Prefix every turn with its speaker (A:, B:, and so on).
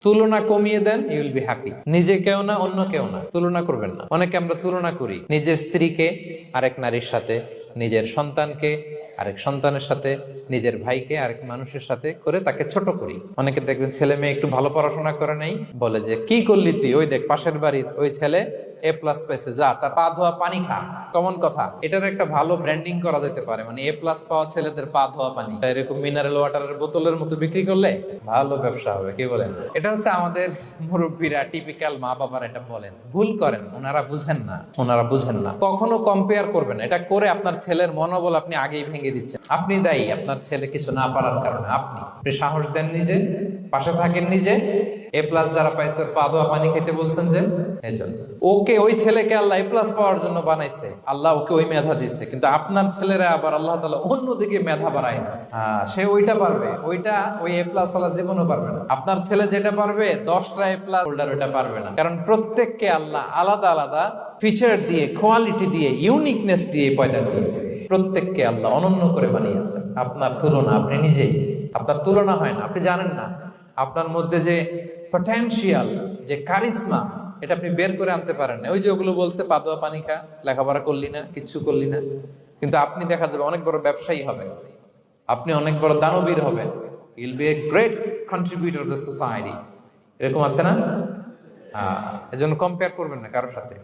A: তুলনা কমিয়ে দেন, you will be happy. নিজে কেউ না, অন্য কেউ না, তুলনা করবেন না। অনেকে আমরা তুলনা করি, নিজের স্ত্রীকে আরেক নারীর সাথে, নিজের সন্তানকে আরেক সন্তানের সাথে, নিজের ভাইকে আরেক মানুষের সাথে করে তাকে ছোট করি। অনেকে দেখবেন ছেলে মেয়ে একটু ভালো পড়াশোনা করে নাই, বলে যে কি করলি তুই, ওই দেখ পাশের বাড়ির ওই ছেলে A+ পেয়েছে, যা তার পা ধোয়া পানি খা। কমন কথা। এটার একটা ভালো ব্র্যান্ডিং করা যেতে পারে, মানে A+ পাওয়া ছেলেদের পা ধোয়া পানি এরকম মিনারেল ওয়াটারের বোতলের মতো বিক্রি করলে ভালো ব্যবসা হবে, কি বলেন? এটা হচ্ছে আমাদের মুরব্বীরা, টিপিক্যাল মা বাবারা এটা বলেন, ভুল করেন, ওনারা বুঝেন না। কখনো কম্পেয়ার করবেন, এটা করে আপনার ছেলের মনোবল আপনি আগেই ভেঙে দিচ্ছেন। আপনি দায়ী আপনার ছেলে কিছু না পারার কারণে। আপনি সাহস দেন নিজে, পাশে থাকেন নিজে। A+ যারা পাইছে ওর পা ধোয়া পানি খেতে বলছেন যে, এজন্য ওকে, ওই ছেলেকে আল্লাহ A+ পাওয়ার জন্য বানাইছে, আল্লাহ ওকে ওই মেধা দিচ্ছে, কিন্তু আপনার ছেলেরা আবার আল্লাহ তাআলা অন্যদিকে মেধা বাড়ায় দিচ্ছে। সে ওইটা পারবে, ওইটা ওই A+ ওয়ালা জীবনও পারবে না। আপনার ছেলে যেটা পারবে 10টা A+ হোল্ডার ওইটা পারবে না, কারণ প্রত্যেককে আল্লাহ আলাদা আলাদা ফিচার দিয়ে, কোয়ালিটি দিয়ে, ইউনিকনেস দিয়ে পয়দা করেছে। প্রত্যেককে আল্লাহ অনন্য করে বানিয়েছেন। আপনার তুলনা আপনি নিজেই, আপনার তুলনা হয় না, আপনি জানেন না আপনার মধ্যে যে পটেনশিয়াল, যে কারিশমা, এটা আপনি বের করে আনতে পারেন না। ওই যে ওগুলো বলছে পা ধোয়া পানি খা, লেখাপড়া করলি না, কিচ্ছু করলি না, কিন্তু আপনি দেখা যাবে অনেক বড় ব্যবসায়ী হবে, আপনি অনেক বড় দানবীর হবেন, you'll B a great contributor two society. এরকম আছে না? এজন্য কম্পেয়ার করবেন না কারোর সাথে।